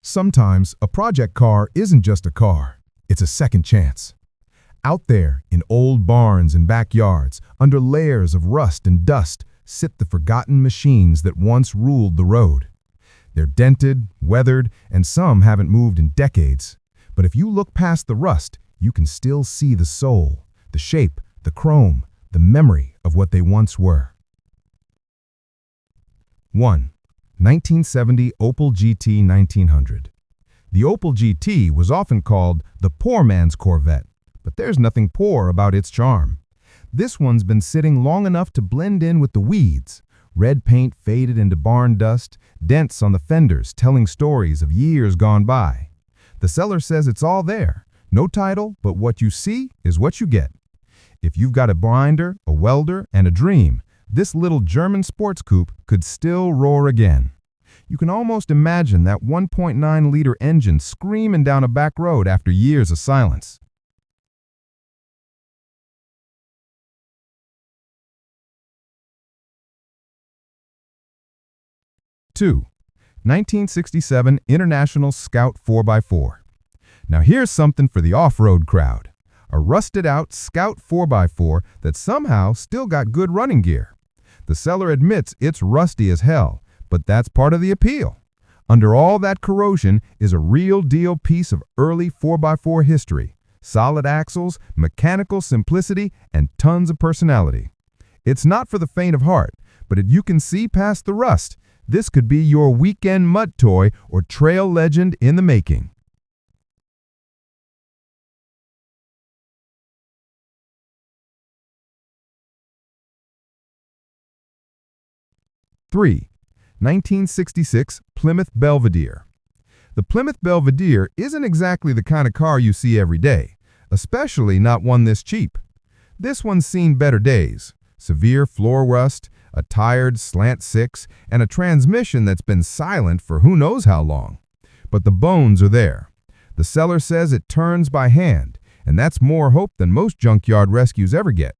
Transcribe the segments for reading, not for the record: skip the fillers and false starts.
Sometimes a project car isn't just a car, it's a second chance. Out there, in old barns and backyards, under layers of rust and dust, sit the forgotten machines that once ruled the road. They're dented, weathered, and some haven't moved in decades. But if you look past the rust, you can still see the soul, the shape, the chrome, the memory of what they once were. 1. 1970 Opel GT 1900. The Opel GT was often called the poor man's Corvette, but there's nothing poor about its charm. This one's been sitting long enough to blend in with the weeds. Red paint faded into barn dust, dents on the fenders telling stories of years gone by. The seller says it's all there. No title, but what you see is what you get. If you've got a grinder, a welder, and a dream, this little German sports coupe could still roar again. You can almost imagine that 1.9-liter engine screaming down a back road after years of silence. Two, 1967 International Scout 4x4. Now here's something for the off-road crowd. A rusted-out Scout 4x4 that somehow still got good running gear. The seller admits it's rusty as hell, but that's part of the appeal. Under all that corrosion is a real-deal piece of early 4x4 history. Solid axles, mechanical simplicity, and tons of personality. It's not for the faint of heart, but if you can see past the rust, this could be your weekend mud toy or trail legend in the making. Three, 1966 Plymouth Belvadier. The Plymouth Belvadier isn't exactly the kind of car you see every day, especially not one this cheap. This one's seen better days. Severe floor rust, a tired slant six, and a transmission that's been silent for who knows how long. But the bones are there. The seller says it turns by hand, and that's more hope than most junkyard rescues ever get.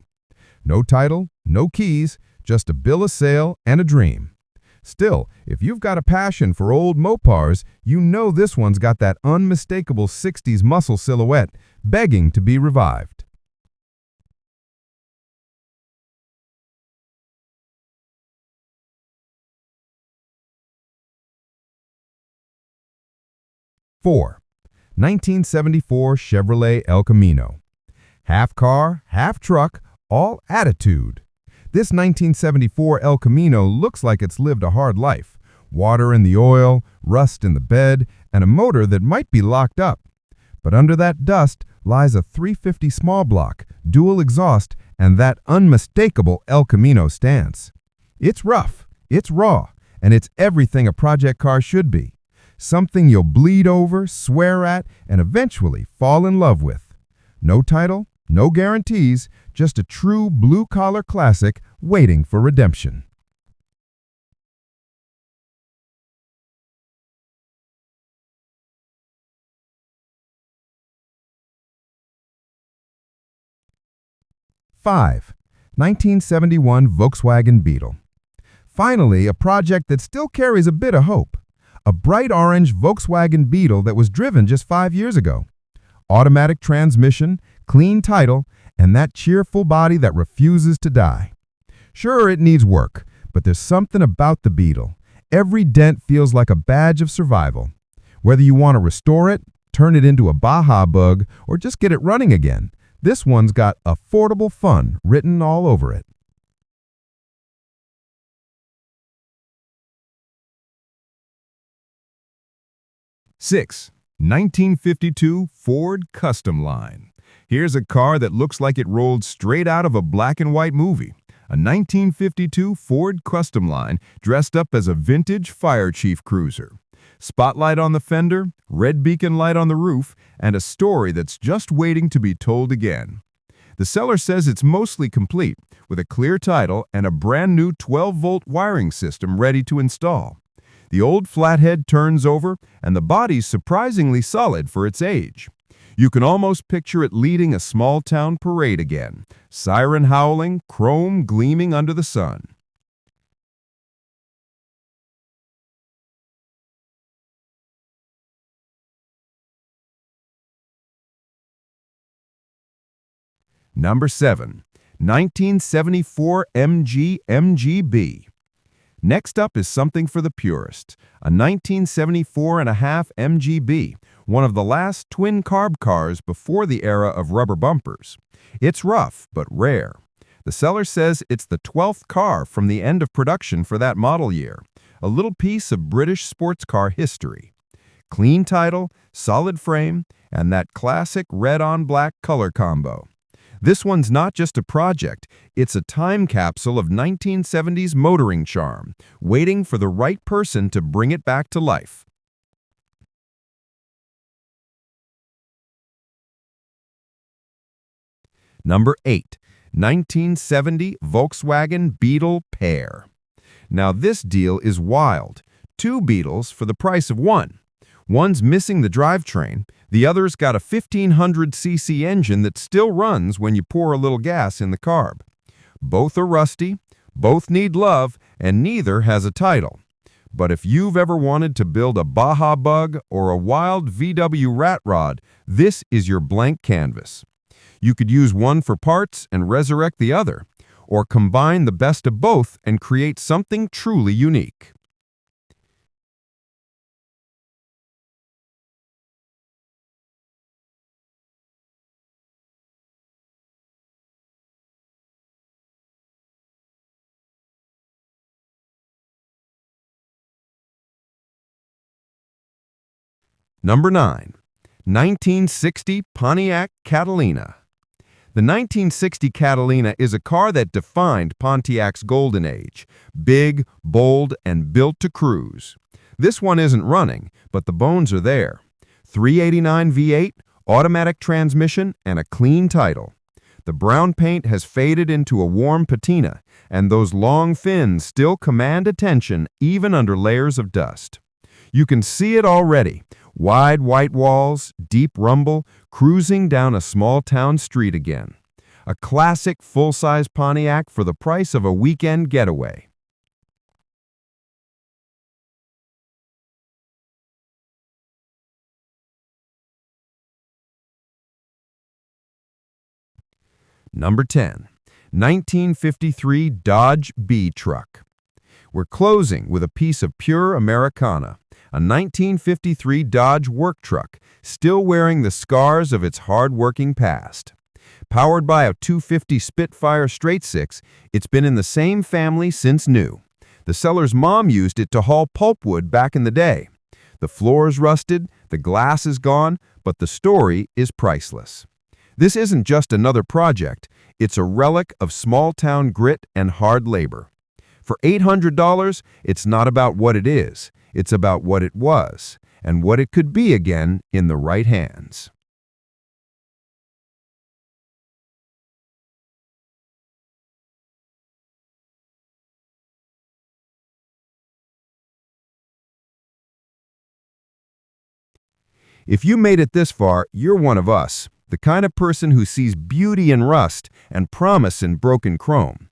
No title, no keys, just a bill of sale and a dream. Still, if you've got a passion for old Mopars, you know this one's got that unmistakable 60s muscle silhouette, begging to be revived. Four, 1974 Chevrolet El Camino. Half car, half truck, all attitude. This 1974 El Camino looks like it's lived a hard life. Water in the oil, rust in the bed, and a motor that might be locked up. But under that dust lies a 350 small block, dual exhaust, and that unmistakable El Camino stance. It's rough, it's raw, and it's everything a project car should be. Something you'll bleed over, swear at, and eventually fall in love with. No title, no guarantees, just a true blue-collar classic waiting for redemption. Five, 1971 Volkswagen Beetle. Finally, a project that still carries a bit of hope. A bright orange Volkswagen Beetle that was driven just 5 years ago. Automatic transmission, clean title, and that cheerful body that refuses to die. Sure, it needs work, but there's something about the Beetle. Every dent feels like a badge of survival. Whether you want to restore it, turn it into a Baja Bug, or just get it running again, this one's got affordable fun written all over it. Six, 1952 Ford Custom Line. Here's a car that looks like it rolled straight out of a black and white movie. A 1952 Ford Custom Line dressed up as a vintage fire chief cruiser. Spotlight on the fender, red beacon light on the roof, and a story that's just waiting to be told again. The seller says it's mostly complete, with a clear title and a brand new 12-volt wiring system ready to install. The old flathead turns over, and the body's surprisingly solid for its age. You can almost picture it leading a small-town parade again, siren howling, chrome gleaming under the sun. Number 7. 1974 MGB. Next up is something for the purist, a 1974.5 MGB, one of the last twin-carb cars before the era of rubber bumpers. It's rough, but rare. The seller says it's the 12th car from the end of production for that model year, a little piece of British sports car history. Clean title, solid frame, and that classic red-on-black color combo. This one's not just a project, it's a time capsule of 1970s motoring charm, waiting for the right person to bring it back to life. Number 8. 1970 Volkswagen Beetle Pair. Now this deal is wild. 2 Beetles for the price of one. One's missing the drivetrain, the other's got a 1500cc engine that still runs when you pour a little gas in the carb. Both are rusty, both need love, and neither has a title. But if you've ever wanted to build a Baja Bug or a wild VW rat rod, this is your blank canvas. You could use one for parts and resurrect the other, or combine the best of both and create something truly unique. Number 9. 1960 Pontiac Catalina. The 1960 Catalina is a car that defined Pontiac's golden age. Big, bold, and built to cruise. This one isn't running, but the bones are there. 389 V8, automatic transmission, and a clean title. The brown paint has faded into a warm patina, and those long fins still command attention even under layers of dust. You can see it already. Wide white walls, deep rumble, cruising down a small town street again. A classic full-size Pontiac for the price of a weekend getaway. Number 10. 1953 Dodge B truck. We're closing with a piece of pure Americana. A 1953 Dodge work truck, still wearing the scars of its hard-working past. Powered by a 250 Spitfire straight-six, it's been in the same family since new. The seller's mom used it to haul pulpwood back in the day. The floor's rusted, the glass is gone, but the story is priceless. This isn't just another project, it's a relic of small-town grit and hard labor. For $800, it's not about what it is. It's about what it was, and what it could be again in the right hands. If you made it this far, you're one of us, the kind of person who sees beauty in rust and promise in broken chrome.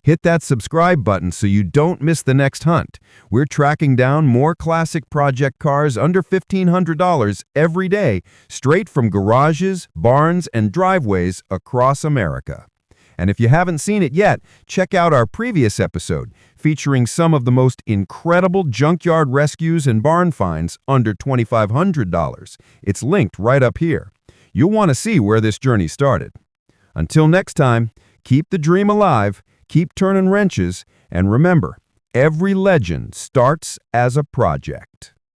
Hit that subscribe button so you don't miss the next hunt. We're tracking down more classic project cars under $1,500 every day, straight from garages, barns, and driveways across America. And if you haven't seen it yet, check out our previous episode featuring some of the most incredible junkyard rescues and barn finds under $2,500. It's linked right up here. You'll want to see where this journey started. Until next time, keep the dream alive, keep turning wrenches, and remember, every legend starts as a project.